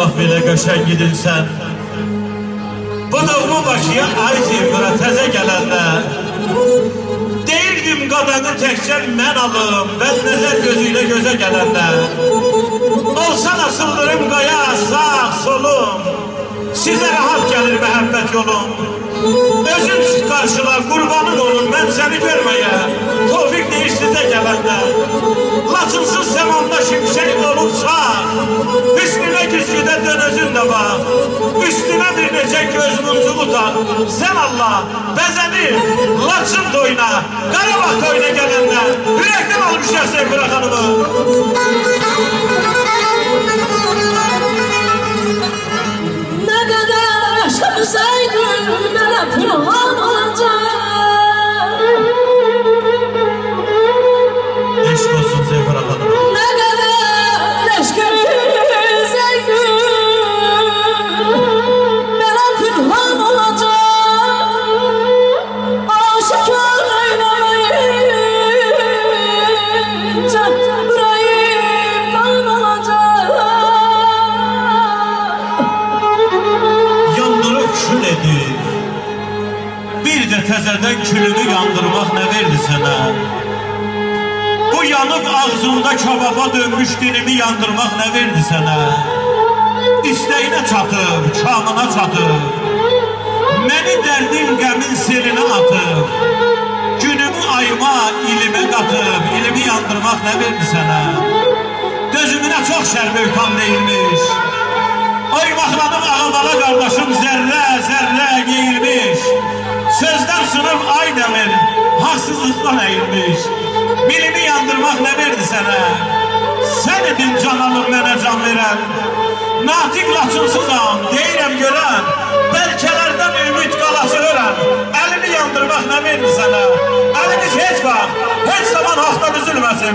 vaxt belə qəşəng gidilsən. Bu doğma Bakıya ay zirvara təzə gələndə deyirdim qadanı təkcə mən alım, bəz nəzər gözüyle gözə gələndə. Olsan asıldırım qaya, sağ, solum, sizə rahat gəlir məhəbbət yolum. Özün qarşıla, qurbanın olun, mən səni görməyə, Tofiq deyir sizə gələndə. Laçınsız səmanda şimşək olubsa, üstünə güzgüdə dön özün də bax. Üstünə bir necə göz muncuğu tak, sən Allah, bəzəni, Laçın toyuna, Qarabağ toyuna gələndə, ürəkdən almışlar Seyfura xanımı. Nə qədər yaşasaydın, mənə pırhan olacaq. Eşq olsun Seyfura xanımı. Nə qədər eşqəsaydın, mənə pırhan olacaq. Aşıkar eyləməyincə, ürəyim qan olacaq. Yandırıb kül edir, bir də təzədən külünü yandırmaq nə verdi sənə? Bu yanıb ağzında kababa dönmüş dilimi yandırmaq nə verdi sənə? İstəyinə çatıb, kamına çatıb, məni dərdin qəmin selinə atıb, günümü ayıma, ilimə qatıb, ilimi yandırmaq nə verdi sənə? Gözümünə çox şərböytan deyilmiş, oymaqlanıb ağabala qardaşım zərrə, zərrə geyilmiş, sözdən sınıf ay dəmir, haqsızlıqdan əyilmiş, bilimi yandırmaq nə verdi sənə? Sən edin can alır mənə can verən, natiq laçınsızam, deyirəm görən, bəlkələrdən ümid qalası hörən, əlini yandırmaq nə verdi sənə? Əliniz heç vaxt, heç zaman haqdan üzülməsin,